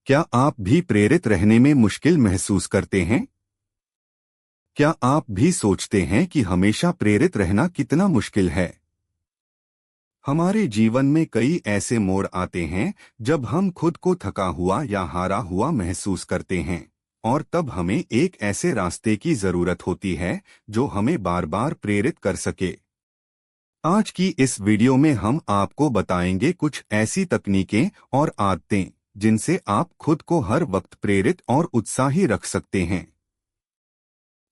क्या आप भी प्रेरित रहने में मुश्किल महसूस करते हैं? क्या आप भी सोचते हैं कि हमेशा प्रेरित रहना कितना मुश्किल है? हमारे जीवन में कई ऐसे मोड़ आते हैं जब हम खुद को थका हुआ या हारा हुआ महसूस करते हैं, और तब हमें एक ऐसे रास्ते की जरूरत होती है जो हमें बार बार प्रेरित कर सके। आज की इस वीडियो में हम आपको बताएंगे कुछ ऐसी तकनीकें और आदतें जिनसे आप खुद को हर वक्त प्रेरित और उत्साही रख सकते हैं।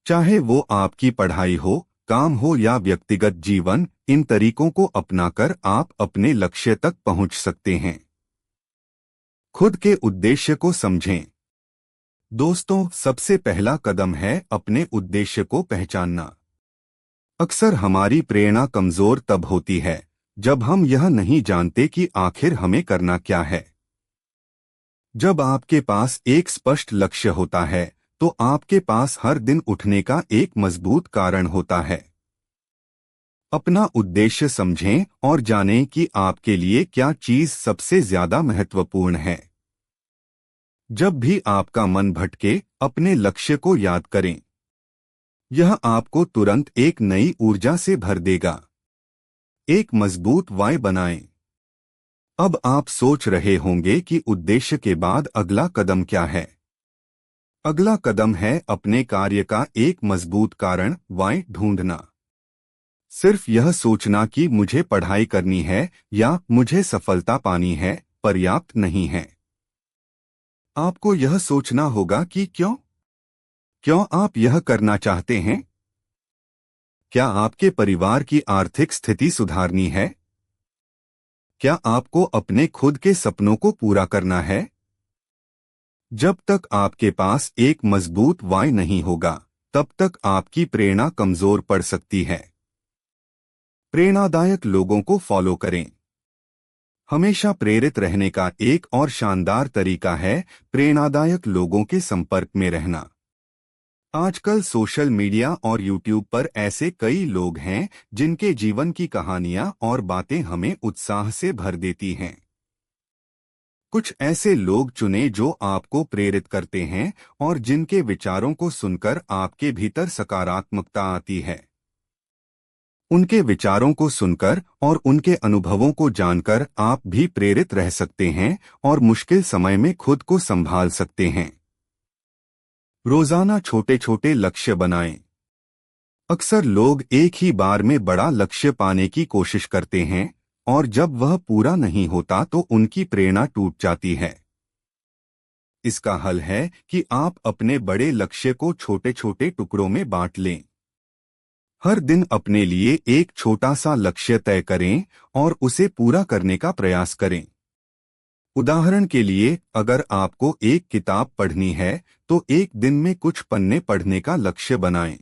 चाहे वो आपकी पढ़ाई हो, काम हो या व्यक्तिगत जीवन, इन तरीकों को अपनाकर आप अपने लक्ष्य तक पहुंच सकते हैं। खुद के उद्देश्य को समझें। दोस्तों, सबसे पहला कदम है अपने उद्देश्य को पहचानना। अक्सर हमारी प्रेरणा कमजोर तब होती है जब हम यह नहीं जानते कि आखिर हमें करना क्या है। जब आपके पास एक स्पष्ट लक्ष्य होता है तो आपके पास हर दिन उठने का एक मजबूत कारण होता है। अपना उद्देश्य समझें और जानें कि आपके लिए क्या चीज सबसे ज्यादा महत्वपूर्ण है। जब भी आपका मन भटके, अपने लक्ष्य को याद करें। यह आपको तुरंत एक नई ऊर्जा से भर देगा। एक मजबूत वाय बनाएं। अब आप सोच रहे होंगे कि उद्देश्य के बाद अगला कदम क्या है। अगला कदम है अपने कार्य का एक मजबूत कारण वाय ढूंढना। सिर्फ यह सोचना कि मुझे पढ़ाई करनी है या मुझे सफलता पानी है पर्याप्त नहीं है। आपको यह सोचना होगा कि क्यों क्यों आप यह करना चाहते हैं। क्या आपके परिवार की आर्थिक स्थिति सुधारनी है? क्या आपको अपने खुद के सपनों को पूरा करना है? जब तक आपके पास एक मजबूत वाय नहीं होगा, तब तक आपकी प्रेरणा कमजोर पड़ सकती है। प्रेरणादायक लोगों को फॉलो करें। हमेशा प्रेरित रहने का एक और शानदार तरीका है प्रेरणादायक लोगों के संपर्क में रहना। आजकल सोशल मीडिया और यूट्यूब पर ऐसे कई लोग हैं जिनके जीवन की कहानियां और बातें हमें उत्साह से भर देती हैं। कुछ ऐसे लोग चुनें जो आपको प्रेरित करते हैं और जिनके विचारों को सुनकर आपके भीतर सकारात्मकता आती है। उनके विचारों को सुनकर और उनके अनुभवों को जानकर आप भी प्रेरित रह सकते हैं और मुश्किल समय में खुद को संभाल सकते हैं। रोजाना छोटे छोटे लक्ष्य बनाएं। अक्सर लोग एक ही बार में बड़ा लक्ष्य पाने की कोशिश करते हैं, और जब वह पूरा नहीं होता तो उनकी प्रेरणा टूट जाती है। इसका हल है कि आप अपने बड़े लक्ष्य को छोटे छोटे टुकड़ों में बांट लें। हर दिन अपने लिए एक छोटा सा लक्ष्य तय करें और उसे पूरा करने का प्रयास करें। उदाहरण के लिए, अगर आपको एक किताब पढ़नी है तो एक दिन में कुछ पन्ने पढ़ने का लक्ष्य बनाएं।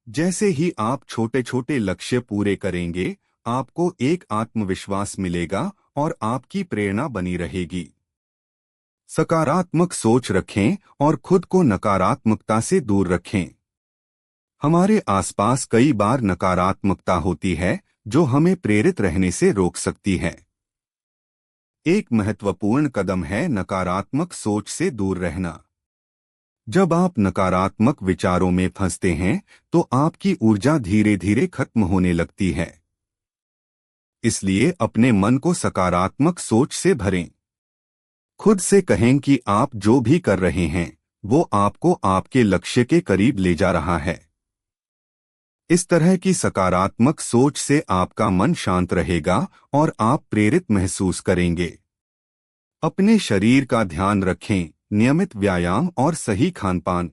जैसे ही आप छोटे छोटे लक्ष्य पूरे करेंगे, आपको एक आत्मविश्वास मिलेगा और आपकी प्रेरणा बनी रहेगी। सकारात्मक सोच रखें और खुद को नकारात्मकता से दूर रखें। हमारे आसपास कई बार नकारात्मकता होती है जो हमें प्रेरित रहने से रोक सकती है। एक महत्वपूर्ण कदम है नकारात्मक सोच से दूर रहना। जब आप नकारात्मक विचारों में फंसते हैं तो आपकी ऊर्जा धीरे धीरे खत्म होने लगती है। इसलिए अपने मन को सकारात्मक सोच से भरें। खुद से कहें कि आप जो भी कर रहे हैं वो आपको आपके लक्ष्य के करीब ले जा रहा है। इस तरह की सकारात्मक सोच से आपका मन शांत रहेगा और आप प्रेरित महसूस करेंगे। अपने शरीर का ध्यान रखें। नियमित व्यायाम और सही खानपान।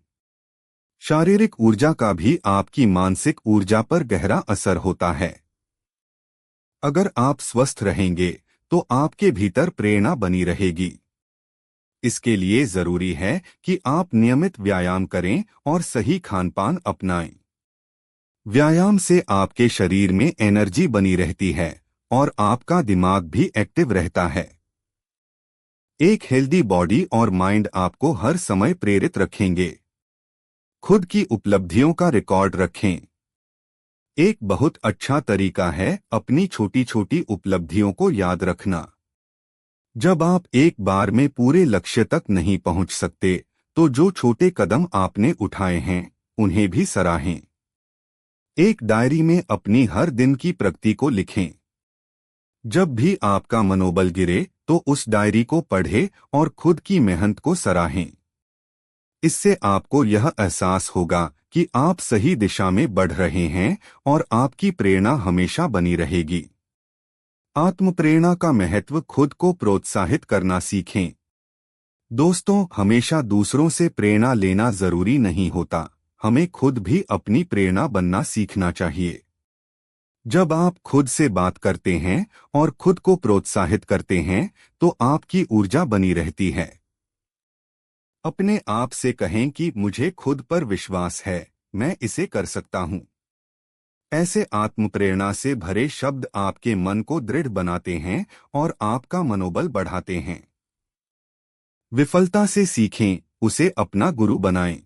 शारीरिक ऊर्जा का भी आपकी मानसिक ऊर्जा पर गहरा असर होता है। अगर आप स्वस्थ रहेंगे तो आपके भीतर प्रेरणा बनी रहेगी। इसके लिए जरूरी है कि आप नियमित व्यायाम करें और सही खानपान अपनाएं। व्यायाम से आपके शरीर में एनर्जी बनी रहती है और आपका दिमाग भी एक्टिव रहता है। एक हेल्दी बॉडी और माइंड आपको हर समय प्रेरित रखेंगे। खुद की उपलब्धियों का रिकॉर्ड रखें। एक बहुत अच्छा तरीका है अपनी छोटी छोटी उपलब्धियों को याद रखना। जब आप एक बार में पूरे लक्ष्य तक नहीं पहुंच सकते, तो जो छोटे कदम आपने उठाए हैं उन्हें भी सराहें। एक डायरी में अपनी हर दिन की प्रगति को लिखें। जब भी आपका मनोबल गिरे तो उस डायरी को पढ़ें और खुद की मेहनत को सराहें। इससे आपको यह एहसास होगा कि आप सही दिशा में बढ़ रहे हैं और आपकी प्रेरणा हमेशा बनी रहेगी। आत्मप्रेरणा का महत्व। खुद को प्रोत्साहित करना सीखें। दोस्तों, हमेशा दूसरों से प्रेरणा लेना जरूरी नहीं होता, हमें खुद भी अपनी प्रेरणा बनना सीखना चाहिए। जब आप खुद से बात करते हैं और खुद को प्रोत्साहित करते हैं तो आपकी ऊर्जा बनी रहती है। अपने आप से कहें कि मुझे खुद पर विश्वास है, मैं इसे कर सकता हूं। ऐसे आत्मप्रेरणा से भरे शब्द आपके मन को दृढ़ बनाते हैं और आपका मनोबल बढ़ाते हैं। विफलता से सीखें, उसे अपना गुरु बनाएं।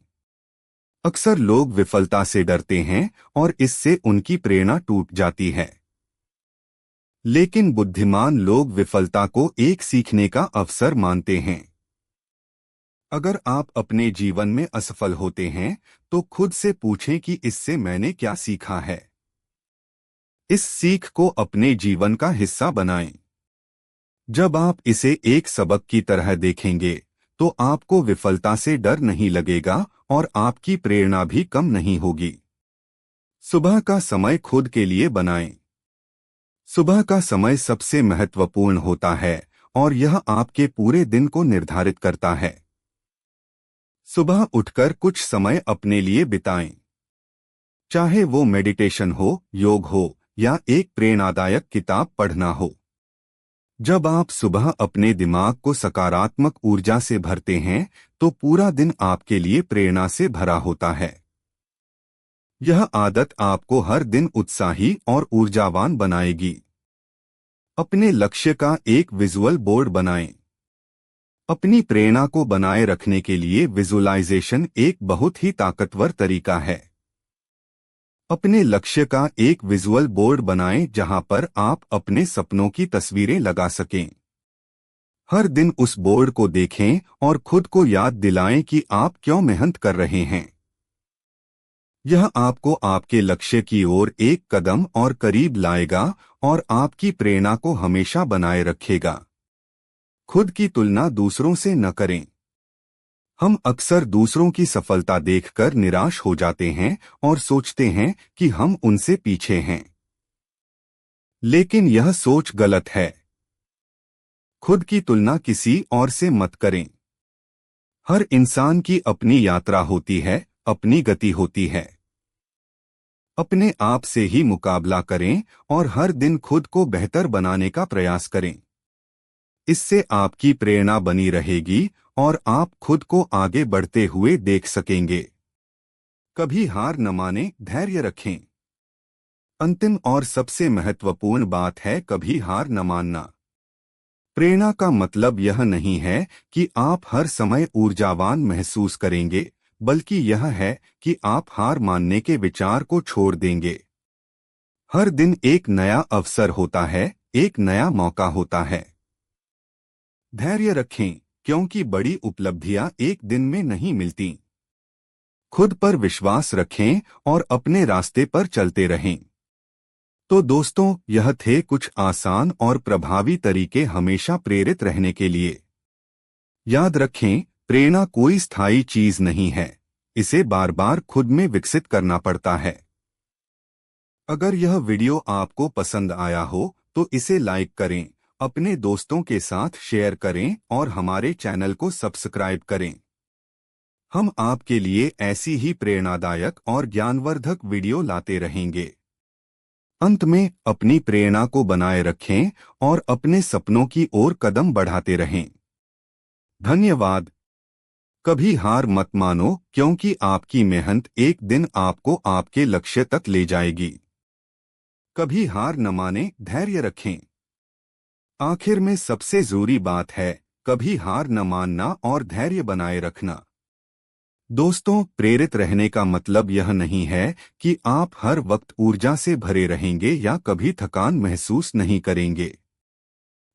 अक्सर लोग विफलता से डरते हैं और इससे उनकी प्रेरणा टूट जाती है। लेकिन बुद्धिमान लोग विफलता को एक सीखने का अवसर मानते हैं। अगर आप अपने जीवन में असफल होते हैं तो खुद से पूछें कि इससे मैंने क्या सीखा है। इस सीख को अपने जीवन का हिस्सा बनाएं। जब आप इसे एक सबक की तरह देखेंगे तो आपको विफलता से डर नहीं लगेगा और आपकी प्रेरणा भी कम नहीं होगी। सुबह का समय खुद के लिए बनाएं। सुबह का समय सबसे महत्वपूर्ण होता है और यह आपके पूरे दिन को निर्धारित करता है। सुबह उठकर कुछ समय अपने लिए बिताएं। चाहे वो मेडिटेशन हो, योग हो या एक प्रेरणादायक किताब पढ़ना हो। जब आप सुबह अपने दिमाग को सकारात्मक ऊर्जा से भरते हैं तो पूरा दिन आपके लिए प्रेरणा से भरा होता है। यह आदत आपको हर दिन उत्साही और ऊर्जावान बनाएगी। अपने लक्ष्य का एक विजुअल बोर्ड बनाएं। अपनी प्रेरणा को बनाए रखने के लिए विजुअलाइजेशन एक बहुत ही ताकतवर तरीका है। अपने लक्ष्य का एक विजुअल बोर्ड बनाएं जहां पर आप अपने सपनों की तस्वीरें लगा सकें। हर दिन उस बोर्ड को देखें और खुद को याद दिलाएं कि आप क्यों मेहनत कर रहे हैं। यह आपको आपके लक्ष्य की ओर एक कदम और करीब लाएगा और आपकी प्रेरणा को हमेशा बनाए रखेगा। खुद की तुलना दूसरों से न करें। हम अक्सर दूसरों की सफलता देखकर निराश हो जाते हैं और सोचते हैं कि हम उनसे पीछे हैं। लेकिन यह सोच गलत है। खुद की तुलना किसी और से मत करें। हर इंसान की अपनी यात्रा होती है, अपनी गति होती है। अपने आप से ही मुकाबला करें और हर दिन खुद को बेहतर बनाने का प्रयास करें। इससे आपकी प्रेरणा बनी रहेगी और आप खुद को आगे बढ़ते हुए देख सकेंगे। कभी हार न मानें, धैर्य रखें। अंतिम और सबसे महत्वपूर्ण बात है कभी हार न मानना। प्रेरणा का मतलब यह नहीं है कि आप हर समय ऊर्जावान महसूस करेंगे, बल्कि यह है कि आप हार मानने के विचार को छोड़ देंगे। हर दिन एक नया अवसर होता है, एक नया मौका होता है। धैर्य रखें, क्योंकि बड़ी उपलब्धियां एक दिन में नहीं मिलती। खुद पर विश्वास रखें और अपने रास्ते पर चलते रहें। तो दोस्तों, यह थे कुछ आसान और प्रभावी तरीके हमेशा प्रेरित रहने के लिए। याद रखें, प्रेरणा कोई स्थायी चीज नहीं है, इसे बार बार खुद में विकसित करना पड़ता है। अगर यह वीडियो आपको पसंद आया हो तो इसे लाइक करें, अपने दोस्तों के साथ शेयर करें और हमारे चैनल को सब्सक्राइब करें। हम आपके लिए ऐसी ही प्रेरणादायक और ज्ञानवर्धक वीडियो लाते रहेंगे। अंत में, अपनी प्रेरणा को बनाए रखें और अपने सपनों की ओर कदम बढ़ाते रहें। धन्यवाद। कभी हार मत मानो, क्योंकि आपकी मेहनत एक दिन आपको आपके लक्ष्य तक ले जाएगी। कभी हार न माने, धैर्य रखें। आखिर में सबसे जरूरी बात है कभी हार न मानना और धैर्य बनाए रखना। दोस्तों, प्रेरित रहने का मतलब यह नहीं है कि आप हर वक्त ऊर्जा से भरे रहेंगे या कभी थकान महसूस नहीं करेंगे।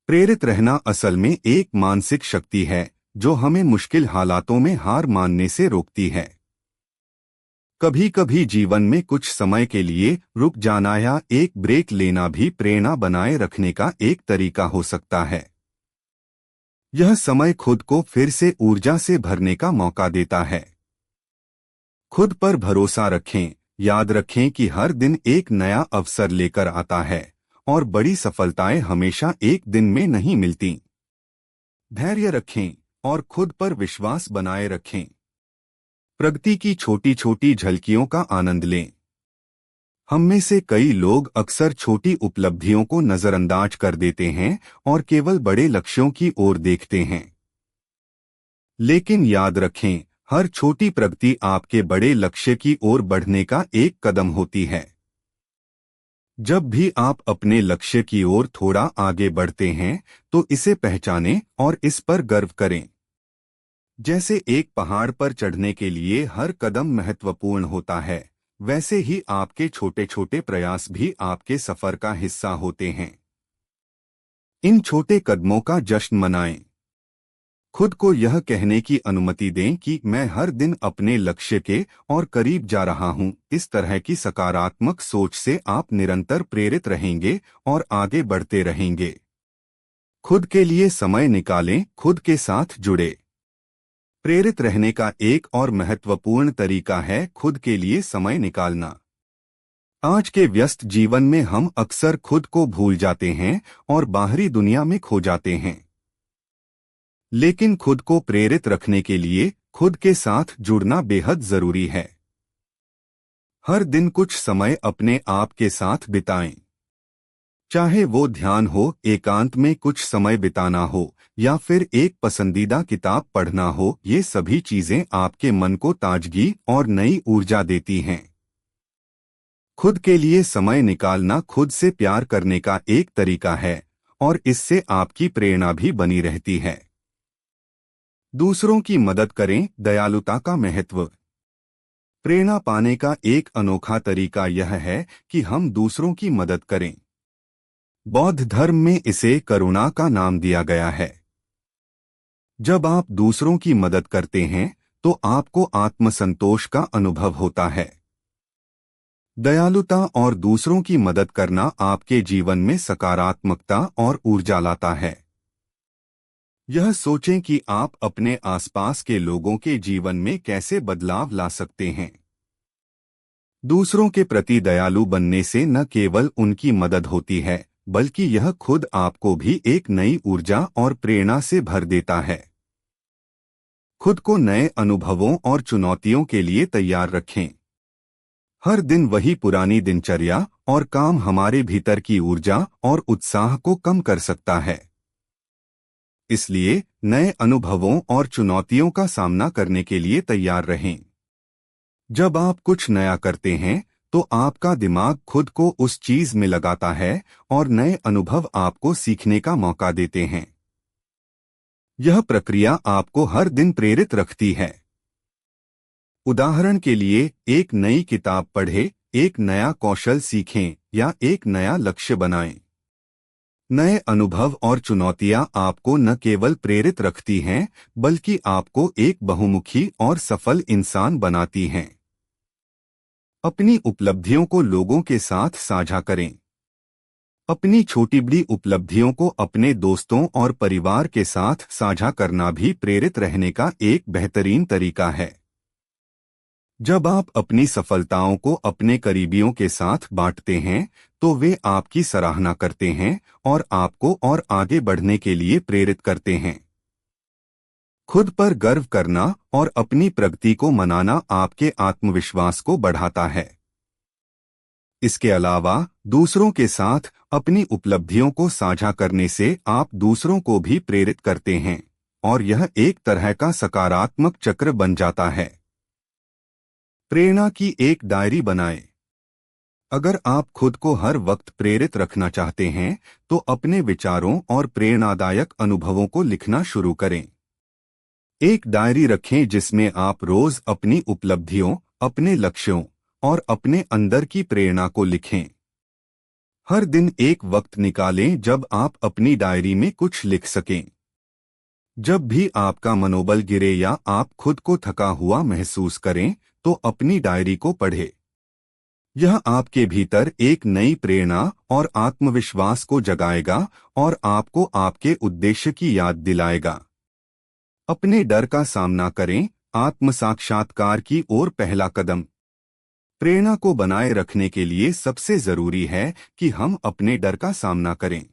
प्रेरित रहना असल में एक मानसिक शक्ति है जो हमें मुश्किल हालातों में हार मानने से रोकती है। कभी कभी जीवन में कुछ समय के लिए रुक जाना या एक ब्रेक लेना भी प्रेरणा बनाए रखने का एक तरीका हो सकता है। यह समय खुद को फिर से ऊर्जा से भरने का मौका देता है। खुद पर भरोसा रखें। याद रखें कि हर दिन एक नया अवसर लेकर आता है और बड़ी सफलताएं हमेशा एक दिन में नहीं मिलती। धैर्य रखें और खुद पर विश्वास बनाए रखें। प्रगति की छोटी छोटी झलकियों का आनंद लें। हम में से कई लोग अक्सर छोटी उपलब्धियों को नजरअंदाज कर देते हैं और केवल बड़े लक्ष्यों की ओर देखते हैं। लेकिन याद रखें, हर छोटी प्रगति आपके बड़े लक्ष्य की ओर बढ़ने का एक कदम होती है। जब भी आप अपने लक्ष्य की ओर थोड़ा आगे बढ़ते हैं तो इसे पहचानें और इस पर गर्व करें। जैसे एक पहाड़ पर चढ़ने के लिए हर कदम महत्वपूर्ण होता है, वैसे ही आपके छोटे छोटे प्रयास भी आपके सफर का हिस्सा होते हैं। इन छोटे कदमों का जश्न मनाएं। खुद को यह कहने की अनुमति दें कि मैं हर दिन अपने लक्ष्य के और करीब जा रहा हूं। इस तरह की सकारात्मक सोच से आप निरंतर प्रेरित रहेंगे और आगे बढ़ते रहेंगे। खुद के लिए समय निकालें, खुद के साथ जुड़े। प्रेरित रहने का एक और महत्वपूर्ण तरीका है खुद के लिए समय निकालना। आज के व्यस्त जीवन में हम अक्सर खुद को भूल जाते हैं और बाहरी दुनिया में खो जाते हैं। लेकिन खुद को प्रेरित रखने के लिए खुद के साथ जुड़ना बेहद जरूरी है। हर दिन कुछ समय अपने आप के साथ बिताएं। चाहे वो ध्यान हो, एकांत में कुछ समय बिताना हो या फिर एक पसंदीदा किताब पढ़ना हो, ये सभी चीजें आपके मन को ताजगी और नई ऊर्जा देती हैं। खुद के लिए समय निकालना खुद से प्यार करने का एक तरीका है और इससे आपकी प्रेरणा भी बनी रहती है। दूसरों की मदद करें। दयालुता का महत्व। प्रेरणा पाने का एक अनोखा तरीका यह है कि हम दूसरों की मदद करें। बौद्ध धर्म में इसे करुणा का नाम दिया गया है। जब आप दूसरों की मदद करते हैं तो आपको आत्मसंतोष का अनुभव होता है। दयालुता और दूसरों की मदद करना आपके जीवन में सकारात्मकता और ऊर्जा लाता है। यह सोचें कि आप अपने आसपास के लोगों के जीवन में कैसे बदलाव ला सकते हैं। दूसरों के प्रति दयालु बनने से न केवल उनकी मदद होती है, बल्कि यह खुद आपको भी एक नई ऊर्जा और प्रेरणा से भर देता है। खुद को नए अनुभवों और चुनौतियों के लिए तैयार रखें। हर दिन वही पुरानी दिनचर्या और काम हमारे भीतर की ऊर्जा और उत्साह को कम कर सकता है। इसलिए नए अनुभवों और चुनौतियों का सामना करने के लिए तैयार रहें। जब आप कुछ नया करते हैं तो आपका दिमाग खुद को उस चीज में लगाता है और नए अनुभव आपको सीखने का मौका देते हैं। यह प्रक्रिया आपको हर दिन प्रेरित रखती है। उदाहरण के लिए, एक नई किताब पढ़ें, एक नया कौशल सीखें या एक नया लक्ष्य बनाएं। नए अनुभव और चुनौतियां आपको न केवल प्रेरित रखती हैं, बल्कि आपको एक बहुमुखी और सफल इंसान बनाती हैं। अपनी उपलब्धियों को लोगों के साथ साझा करें। अपनी छोटी बड़ी उपलब्धियों को अपने दोस्तों और परिवार के साथ साझा करना भी प्रेरित रहने का एक बेहतरीन तरीका है। जब आप अपनी सफलताओं को अपने करीबियों के साथ बांटते हैं तो वे आपकी सराहना करते हैं और आपको और आगे बढ़ने के लिए प्रेरित करते हैं। खुद पर गर्व करना और अपनी प्रगति को मनाना आपके आत्मविश्वास को बढ़ाता है। इसके अलावा दूसरों के साथ अपनी उपलब्धियों को साझा करने से आप दूसरों को भी प्रेरित करते हैं और यह एक तरह का सकारात्मक चक्र बन जाता है। प्रेरणा की एक डायरी बनाएं। अगर आप खुद को हर वक्त प्रेरित रखना चाहते हैं तो अपने विचारों और प्रेरणादायक अनुभवों को लिखना शुरू करें। एक डायरी रखें जिसमें आप रोज अपनी उपलब्धियों, अपने लक्ष्यों और अपने अंदर की प्रेरणा को लिखें। हर दिन एक वक्त निकालें जब आप अपनी डायरी में कुछ लिख सकें। जब भी आपका मनोबल गिरे या आप खुद को थका हुआ महसूस करें, तो अपनी डायरी को पढ़ें। यह आपके भीतर एक नई प्रेरणा और आत्मविश्वास को जगाएगा और आपको आपके उद्देश्य की याद दिलाएगा। अपने डर का सामना करें। आत्म साक्षात्कार की ओर पहला कदम। प्रेरणा को बनाए रखने के लिए सबसे जरूरी है कि हम अपने डर का सामना करें।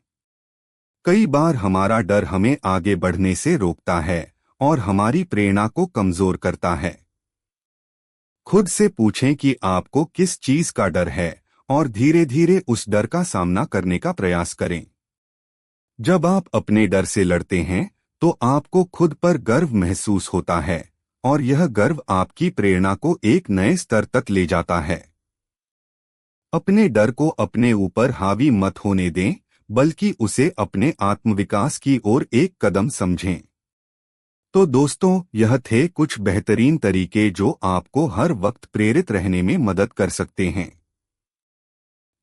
कई बार हमारा डर हमें आगे बढ़ने से रोकता है और हमारी प्रेरणा को कमजोर करता है। खुद से पूछें कि आपको किस चीज का डर है और धीरे धीरे उस डर का सामना करने का प्रयास करें। जब आप अपने डर से लड़ते हैं, तो आपको खुद पर गर्व महसूस होता है और यह गर्व आपकी प्रेरणा को एक नए स्तर तक ले जाता है। अपने डर को अपने ऊपर हावी मत होने दें, बल्कि उसे अपने आत्मविकास की ओर एक कदम समझें। तो दोस्तों, यह थे कुछ बेहतरीन तरीके जो आपको हर वक्त प्रेरित रहने में मदद कर सकते हैं।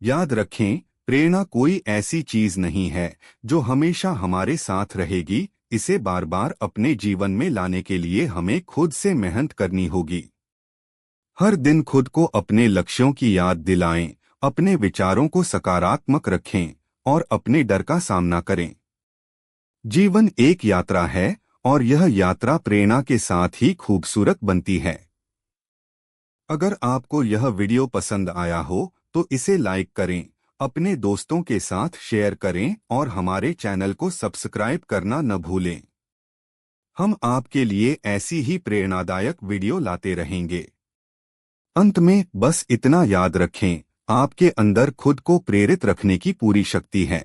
याद रखें, प्रेरणा कोई ऐसी चीज नहीं है जो हमेशा हमारे साथ रहेगी। इसे बार बार अपने जीवन में लाने के लिए हमें खुद से मेहनत करनी होगी। हर दिन खुद को अपने लक्ष्यों की याद दिलाएं, अपने विचारों को सकारात्मक रखें और अपने डर का सामना करें। जीवन एक यात्रा है और यह यात्रा प्रेरणा के साथ ही खूबसूरत बनती है। अगर आपको यह वीडियो पसंद आया हो तो इसे लाइक करें, अपने दोस्तों के साथ शेयर करें और हमारे चैनल को सब्सक्राइब करना न भूलें। हम आपके लिए ऐसी ही प्रेरणादायक वीडियो लाते रहेंगे। अंत में बस इतना याद रखें, आपके अंदर खुद को प्रेरित रखने की पूरी शक्ति है।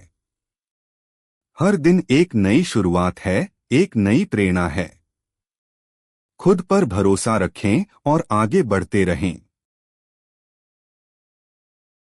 हर दिन एक नई शुरुआत है, एक नई प्रेरणा है। खुद पर भरोसा रखें और आगे बढ़ते रहें।